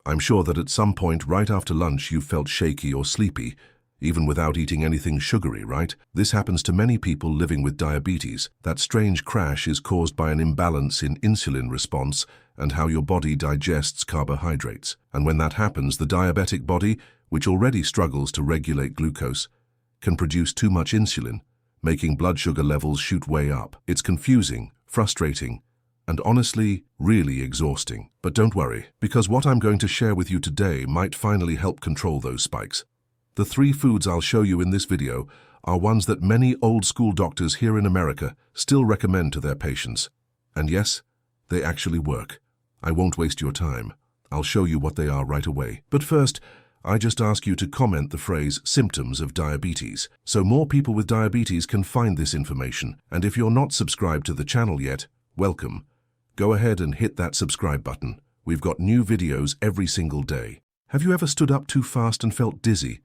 I'm sure that at some point right after lunch you felt shaky or sleepy, even without eating anything sugary, right? This happens to many people living with diabetes. That strange crash is caused by an imbalance in insulin response and how your body digests carbohydrates. And when that happens, the diabetic body, which already struggles to regulate glucose, can produce too much insulin, making blood sugar levels shoot way up. It's confusing, frustrating, and honestly, really exhausting. But don't worry, because what I'm going to share with you today might finally help control those spikes. The 3 foods I'll show you in this video are ones that many old-school doctors here in America still recommend to their patients. And yes, they actually work. I won't waste your time. I'll show you what they are right away. But first, I just ask you to comment the phrase symptoms of diabetes, so more people with diabetes can find this information. And if you're not subscribed to the channel yet, welcome. Go ahead and hit that subscribe button. We've got new videos every single day. Have you ever stood up too fast and felt dizzy?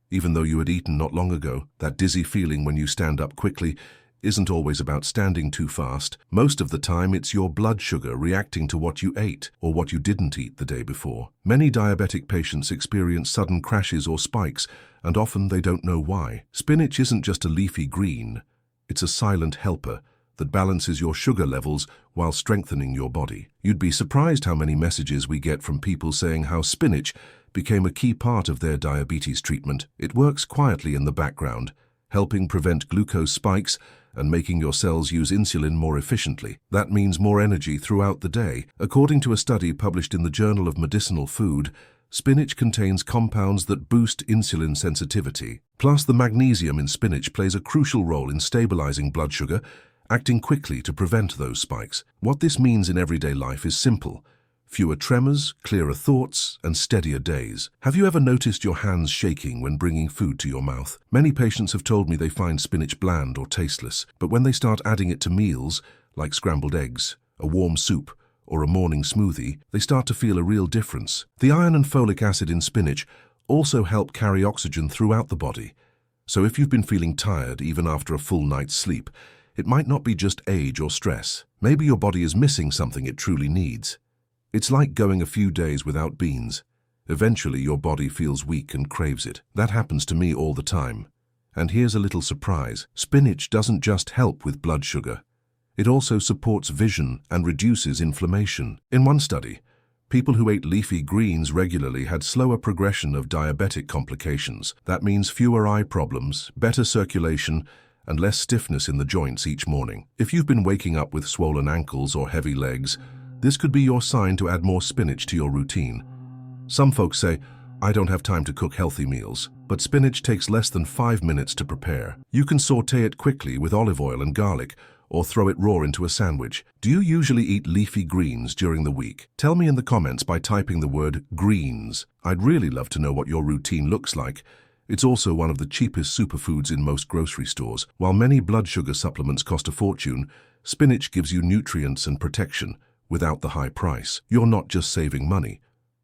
Even though you had eaten not long ago, that dizzy feeling when you stand up quickly isn't always about standing too fast. Most of the time, it's your blood sugar reacting to what you ate or what you didn't eat the day before. Many diabetic patients experience sudden crashes or spikes, and often they don't know why. Spinach isn't just a leafy green. It's a silent helper that balances your sugar levels while strengthening your body. You'd be surprised how many messages we get from people saying how spinach became a key part of their diabetes treatment. It works quietly in the background, helping prevent glucose spikes and making your cells use insulin more efficiently. That means more energy throughout the day. According to a study published in the Journal of Medicinal Food, spinach contains compounds that boost insulin sensitivity. Plus, the magnesium in spinach plays a crucial role in stabilizing blood sugar, acting quickly to prevent those spikes. What this means in everyday life is simple. Fewer tremors, clearer thoughts, and steadier days. Have you ever noticed your hands shaking when bringing food to your mouth? Many patients have told me they find spinach bland or tasteless, but when they start adding it to meals, like scrambled eggs, a warm soup, or a morning smoothie, they start to feel a real difference. The iron and folic acid in spinach also help carry oxygen throughout the body. So if you've been feeling tired even after a full night's sleep, it might not be just age or stress. Maybe your body is missing something it truly needs. It's like going a few days without beans. Eventually, your body feels weak and craves it. That happens to me all the time. And here's a little surprise. Spinach doesn't just help with blood sugar. It also supports vision and reduces inflammation. In one study, people who ate leafy greens regularly had slower progression of diabetic complications. That means fewer eye problems, better circulation, and less stiffness in the joints each morning. If you've been waking up with swollen ankles or heavy legs, this could be your sign to add more spinach to your routine. Some folks say, I don't have time to cook healthy meals, but spinach takes less than 5 minutes to prepare. You can saute it quickly with olive oil and garlic, or throw it raw into a sandwich. Do you usually eat leafy greens during the week? Tell me in the comments by typing the word greens. I'd really love to know what your routine looks like. It's also one of the cheapest superfoods in most grocery stores. While many blood sugar supplements cost a fortune, spinach gives you nutrients and protection without the high price. You're not just saving money,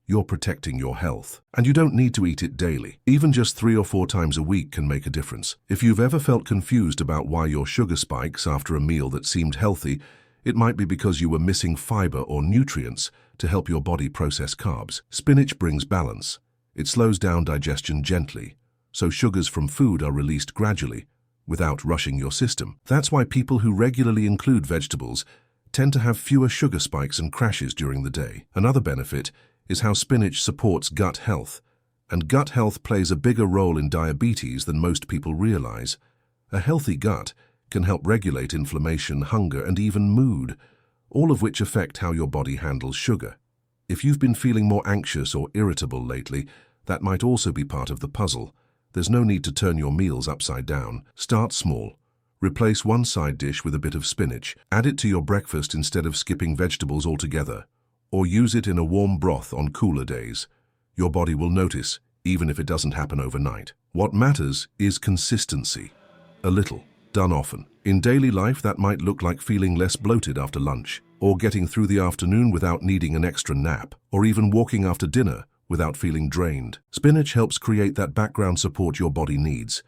you're protecting your health. And you don't need to eat it daily. Even just 3 or 4 times a week can make a difference. If you've ever felt confused about why your sugar spikes after a meal that seemed healthy, it might be because you were missing fiber or nutrients to help your body process carbs. Spinach brings balance. It slows down digestion gently, so sugars from food are released gradually, without rushing your system. That's why people who regularly include vegetables tend to have fewer sugar spikes and crashes during the day. Another benefit is how spinach supports gut health, and gut health plays a bigger role in diabetes than most people realize. A healthy gut can help regulate inflammation, hunger, and even mood, all of which affect how your body handles sugar. If you've been feeling more anxious or irritable lately, that might also be part of the puzzle. There's no need to turn your meals upside down. Start small. Replace one side dish with a bit of spinach. Add it to your breakfast instead of skipping vegetables altogether. Or use it in a warm broth on cooler days. Your body will notice, even if it doesn't happen overnight. What matters is consistency. A little, done often. In daily life, that might look like feeling less bloated after lunch, or getting through the afternoon without needing an extra nap, or even walking after dinner without feeling drained. Spinach helps create that background support your body needs.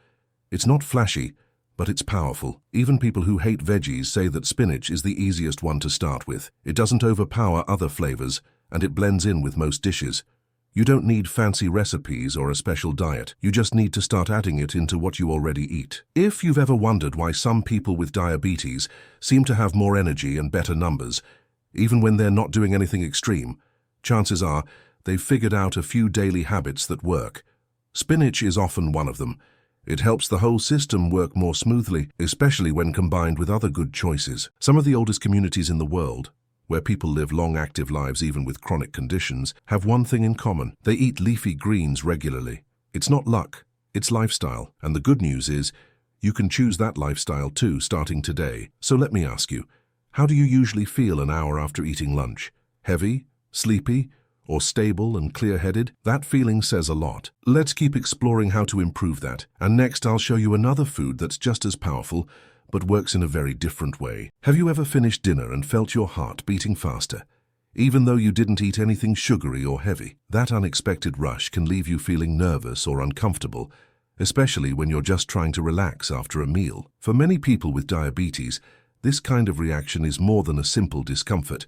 It's not flashy, but it's powerful. Even people who hate veggies say that spinach is the easiest one to start with. It doesn't overpower other flavors, and it blends in with most dishes. You don't need fancy recipes or a special diet. You just need to start adding it into what you already eat. If you've ever wondered why some people with diabetes seem to have more energy and better numbers, even when they're not doing anything extreme, chances are they've figured out a few daily habits that work. Spinach is often one of them. It helps the whole system work more smoothly, especially when combined with other good choices. Some of the oldest communities in the world, where people live long, active lives even with chronic conditions, have one thing in common. They eat leafy greens regularly. It's not luck, it's lifestyle. And the good news is, you can choose that lifestyle too, starting today. So let me ask you, how do you usually feel an hour after eating lunch? Heavy? Sleepy? Or stable and clear-headed? That feeling says a lot. Let's keep exploring how to improve that. And next I'll show you another food that's just as powerful, but works in a very different way. Have you ever finished dinner and felt your heart beating faster, even though you didn't eat anything sugary or heavy? That unexpected rush can leave you feeling nervous or uncomfortable, especially when you're just trying to relax after a meal. For many people with diabetes, this kind of reaction is more than a simple discomfort.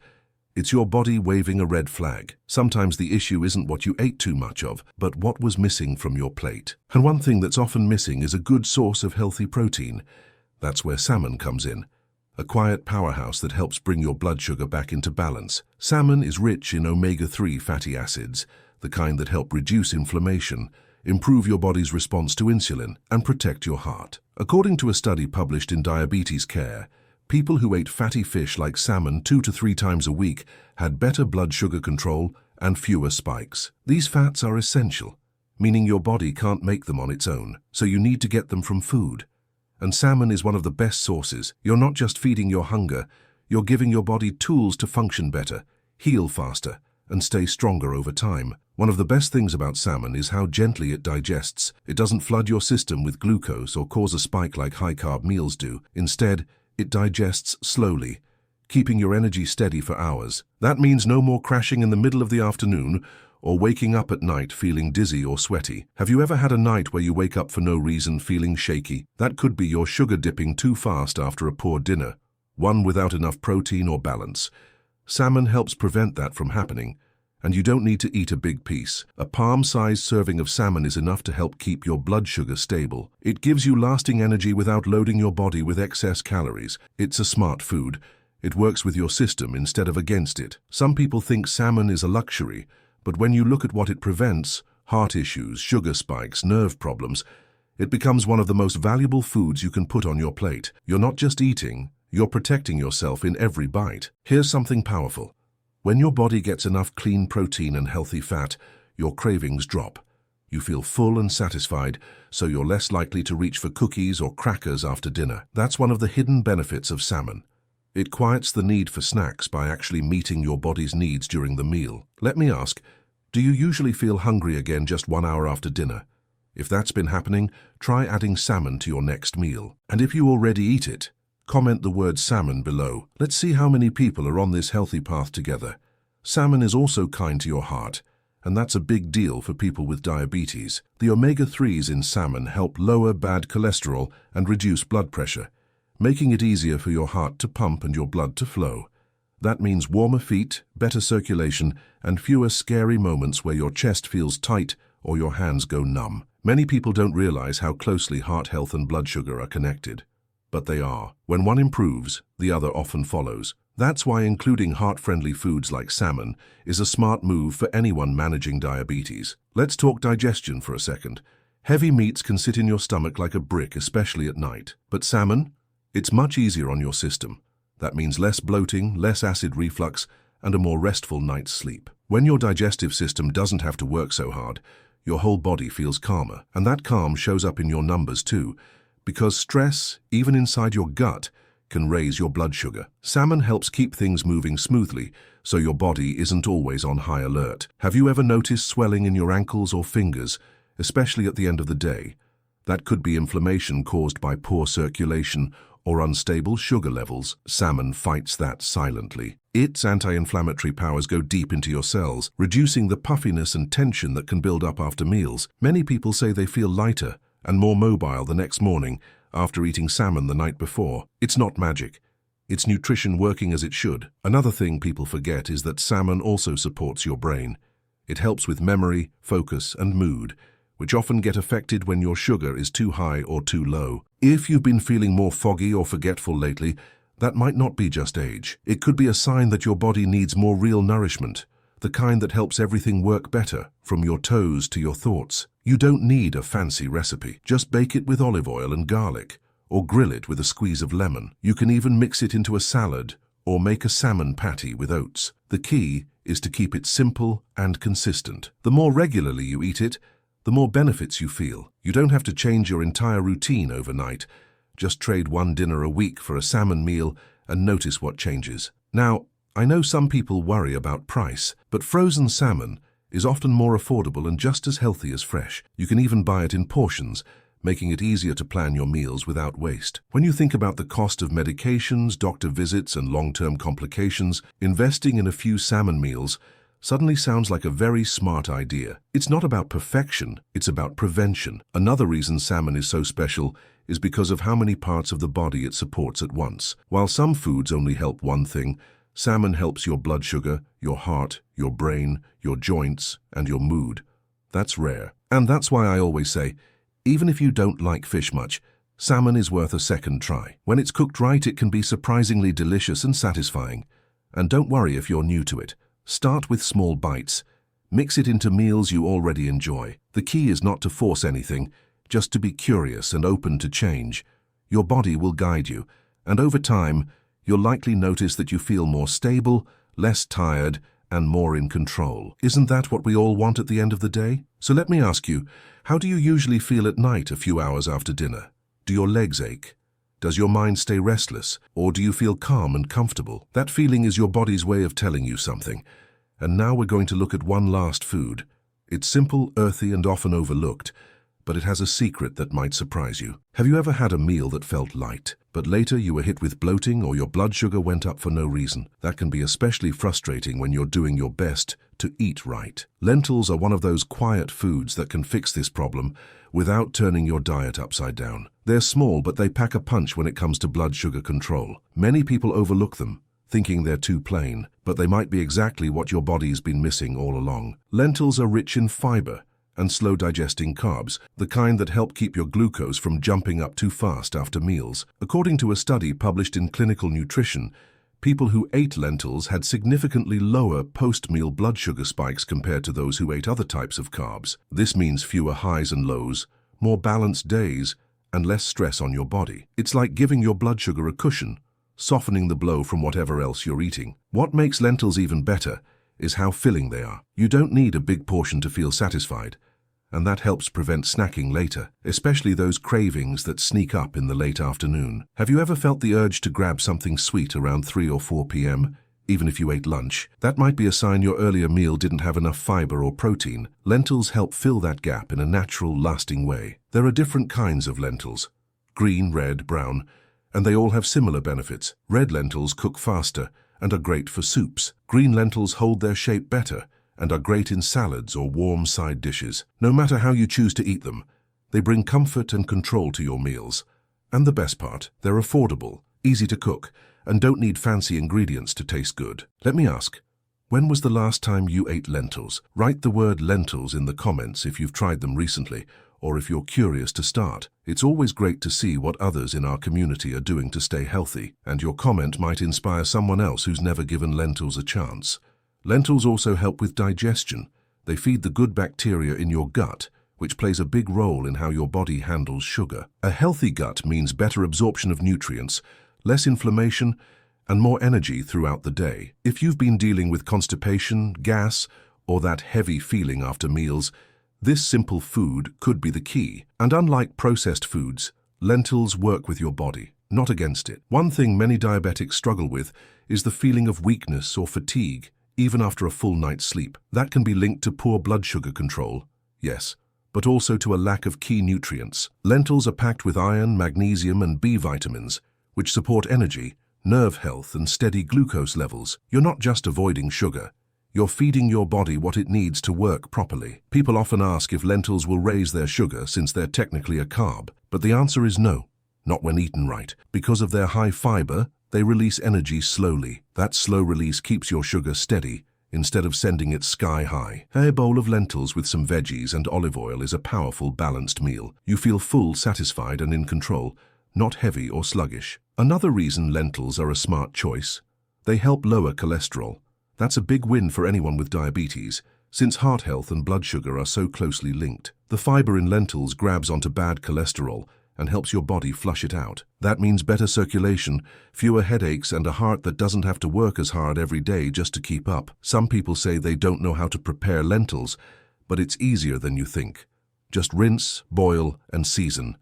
It's your body waving a red flag. Sometimes the issue isn't what you ate too much of, but what was missing from your plate. And one thing that's often missing is a good source of healthy protein. That's where salmon comes in, a quiet powerhouse that helps bring your blood sugar back into balance. Salmon is rich in omega-3 fatty acids, the kind that help reduce inflammation, improve your body's response to insulin, and protect your heart. According to a study published in Diabetes Care, people who ate fatty fish like salmon 2 to 3 times a week had better blood sugar control and fewer spikes. These fats are essential, meaning your body can't make them on its own, so you need to get them from food. And salmon is one of the best sources. You're not just feeding your hunger, you're giving your body tools to function better, heal faster, and stay stronger over time. One of the best things about salmon is how gently it digests. It doesn't flood your system with glucose or cause a spike like high-carb meals do. Instead, it digests slowly, keeping your energy steady for hours. That means no more crashing in the middle of the afternoon or waking up at night feeling dizzy or sweaty. Have you ever had a night where you wake up for no reason feeling shaky? That could be your sugar dipping too fast after a poor dinner, one without enough protein or balance. Salmon helps prevent that from happening, and you don't need to eat a big piece. A palm-sized serving of salmon is enough to help keep your blood sugar stable. It gives you lasting energy without loading your body with excess calories. It's a smart food. It works with your system instead of against it. Some people think salmon is a luxury, but when you look at what it prevents, heart issues, sugar spikes, nerve problems, it becomes one of the most valuable foods you can put on your plate. You're not just eating, you're protecting yourself in every bite. Here's something powerful. When your body gets enough clean protein and healthy fat, your cravings drop. You feel full and satisfied, so you're less likely to reach for cookies or crackers after dinner. That's one of the hidden benefits of salmon. It quiets the need for snacks by actually meeting your body's needs during the meal. Let me ask, do you usually feel hungry again just 1 hour after dinner? If that's been happening, try adding salmon to your next meal. And if you already eat it, comment the word salmon below. Let's see how many people are on this healthy path together. Salmon is also kind to your heart, and that's a big deal for people with diabetes. The omega-3s in salmon help lower bad cholesterol and reduce blood pressure, making it easier for your heart to pump and your blood to flow. That means warmer feet, better circulation, and fewer scary moments where your chest feels tight or your hands go numb. Many people don't realize how closely heart health and blood sugar are connected. But they are. When one improves, the other often follows. That's why including heart-friendly foods like salmon is a smart move for anyone managing diabetes. Let's talk digestion for a second. Heavy meats can sit in your stomach like a brick, especially at night. But salmon? It's much easier on your system. That means less bloating, less acid reflux, and a more restful night's sleep. When your digestive system doesn't have to work so hard, your whole body feels calmer. And that calm shows up in your numbers too, because stress, even inside your gut, can raise your blood sugar. Salmon helps keep things moving smoothly, so your body isn't always on high alert. Have you ever noticed swelling in your ankles or fingers, especially at the end of the day? That could be inflammation caused by poor circulation or unstable sugar levels. Salmon fights that silently. Its anti-inflammatory powers go deep into your cells, reducing the puffiness and tension that can build up after meals. Many people say they feel lighter and more mobile the next morning after eating salmon the night before. It's not magic. It's nutrition working as it should. Another thing people forget is that salmon also supports your brain. It helps with memory, focus, and mood, which often get affected when your sugar is too high or too low. If you've been feeling more foggy or forgetful lately, that might not be just age. It could be a sign that your body needs more real nourishment, the kind that helps everything work better, from your toes to your thoughts. You don't need a fancy recipe. Just bake it with olive oil and garlic, or grill it with a squeeze of lemon. You can even mix it into a salad, or make a salmon patty with oats. The key is to keep it simple and consistent. The more regularly you eat it, the more benefits you feel. You don't have to change your entire routine overnight. Just trade one dinner a week for a salmon meal and notice what changes. Now, I know some people worry about price, but frozen salmon is often more affordable and just as healthy as fresh. You can even buy it in portions, making it easier to plan your meals without waste. When you think about the cost of medications, doctor visits, and long-term complications, investing in a few salmon meals suddenly sounds like a very smart idea. It's not about perfection, it's about prevention. Another reason salmon is so special is because of how many parts of the body it supports at once. While some foods only help one thing, salmon helps your blood sugar, your heart, your brain, your joints, and your mood. That's rare. And that's why I always say, even if you don't like fish much, salmon is worth a second try. When it's cooked right, it can be surprisingly delicious and satisfying. And don't worry if you're new to it. Start with small bites. Mix it into meals you already enjoy. The key is not to force anything, just to be curious and open to change. Your body will guide you, and over time, you'll likely notice that you feel more stable, less tired, and more in control. Isn't that what we all want at the end of the day? So let me ask you, how do you usually feel at night a few hours after dinner? Do your legs ache? Does your mind stay restless? Or do you feel calm and comfortable? That feeling is your body's way of telling you something. And now we're going to look at one last food. It's simple, earthy, and often overlooked, but it has a secret that might surprise you. Have you ever had a meal that felt light, but later you were hit with bloating or your blood sugar went up for no reason? That can be especially frustrating when you're doing your best to eat right. Lentils are one of those quiet foods that can fix this problem without turning your diet upside down. They're small, but they pack a punch when it comes to blood sugar control. Many people overlook them, thinking they're too plain, but they might be exactly what your body's been missing all along. Lentils are rich in fiber and slow-digesting carbs, the kind that help keep your glucose from jumping up too fast after meals. According to a study published in Clinical Nutrition, people who ate lentils had significantly lower post-meal blood sugar spikes compared to those who ate other types of carbs. This means fewer highs and lows, more balanced days, and less stress on your body. It's like giving your blood sugar a cushion, softening the blow from whatever else you're eating. What makes lentils even better is how filling they are. You don't need a big portion to feel satisfied, and that helps prevent snacking later, especially those cravings that sneak up in the late afternoon. Have you ever felt the urge to grab something sweet around 3 or 4 p.m., even if you ate lunch? That might be a sign your earlier meal didn't have enough fiber or protein. Lentils help fill that gap in a natural, lasting way. There are different kinds of lentils: green, red, brown, and they all have similar benefits. Red lentils cook faster and are great for soups. Green lentils hold their shape better and are great in salads or warm side dishes. No matter how you choose to eat them, they bring comfort and control to your meals. And the best part, they're affordable, easy to cook, and don't need fancy ingredients to taste good. Let me ask, when was the last time you ate lentils? Write the word lentils in the comments if you've tried them recently, or if you're curious to start. It's always great to see what others in our community are doing to stay healthy, and your comment might inspire someone else who's never given lentils a chance. Lentils also help with digestion. They feed the good bacteria in your gut, which plays a big role in how your body handles sugar. A healthy gut means better absorption of nutrients, less inflammation, and more energy throughout the day. If you've been dealing with constipation, gas, or that heavy feeling after meals, this simple food could be the key. And unlike processed foods, lentils work with your body, not against it. One thing many diabetics struggle with is the feeling of weakness or fatigue, even after a full night's sleep. That can be linked to poor blood sugar control, yes, but also to a lack of key nutrients. Lentils are packed with iron, magnesium, and B vitamins, which support energy, nerve health, and steady glucose levels. You're not just avoiding sugar, you're feeding your body what it needs to work properly. People often ask if lentils will raise their sugar since they're technically a carb, but the answer is no, not when eaten right. Because of their high fiber, they release energy slowly. That slow release keeps your sugar steady instead of sending it sky high. A bowl of lentils with some veggies and olive oil is a powerful, balanced meal. You feel full, satisfied, and in control, not heavy or sluggish. Another reason lentils are a smart choice: they help lower cholesterol. That's a big win for anyone with diabetes, since heart health and blood sugar are so closely linked. The fiber in lentils grabs onto bad cholesterol and helps your body flush it out. That means better circulation, fewer headaches, and a heart that doesn't have to work as hard every day just to keep up. Some people say they don't know how to prepare lentils, but it's easier than you think. Just rinse, boil, and season.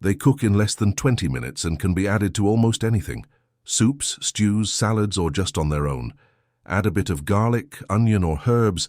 They cook in less than 20 minutes and can be added to almost anything: soups, stews, salads, or just on their own. Add a bit of garlic, onion, or herbs,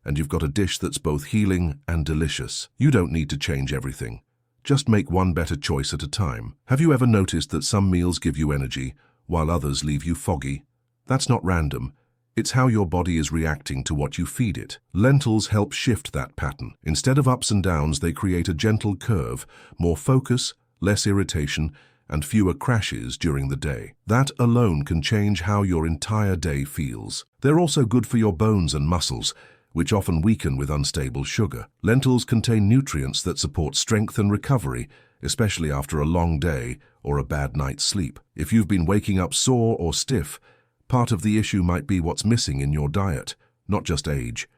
and you've got a dish that's both healing and delicious. You don't need to change everything. Just make one better choice at a time. Have you ever noticed that some meals give you energy, while others leave you foggy? That's not random. It's how your body is reacting to what you feed it. Lentils help shift that pattern. Instead of ups and downs, they create a gentle curve, more focus, less irritation, and fewer crashes during the day. That alone can change how your entire day feels. They're also good for your bones and muscles, which often weaken with unstable sugar. Lentils contain nutrients that support strength and recovery, especially after a long day or a bad night's sleep. If you've been waking up sore or stiff, part of the issue might be what's missing in your diet, not just age.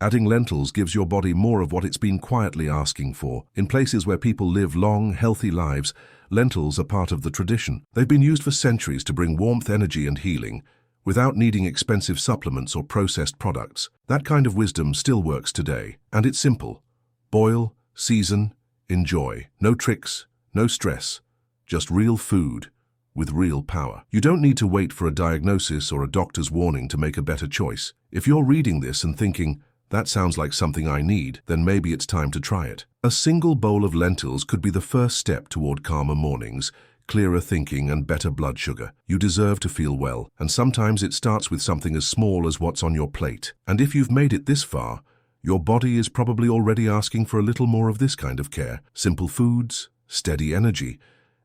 Adding lentils gives your body more of what it's been quietly asking for. In places where people live long, healthy lives, lentils are part of the tradition. They've been used for centuries to bring warmth, energy, and healing, without needing expensive supplements or processed products. That kind of wisdom still works today, and it's simple. Boil, season, enjoy. No tricks, no stress, just real food with real power. You don't need to wait for a diagnosis or a doctor's warning to make a better choice. If you're reading this and thinking, "That sounds like something I need," then maybe it's time to try it. A single bowl of lentils could be the first step toward calmer mornings, clearer thinking, and better blood sugar. You deserve to feel well, and sometimes it starts with something as small as what's on your plate. And if you've made it this far, your body is probably already asking for a little more of this kind of care: simple foods, steady energy,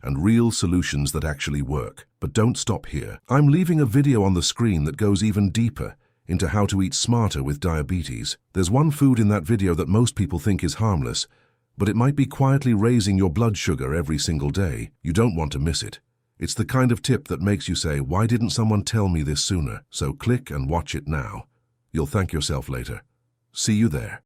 and real solutions that actually work. But don't stop here. I'm leaving a video on the screen that goes even deeper into how to eat smarter with diabetes. There's one food in that video that most people think is harmless, but it might be quietly raising your blood sugar every single day. You don't want to miss it. It's the kind of tip that makes you say, "Why didn't someone tell me this sooner?" So click and watch it now. You'll thank yourself later. See you there.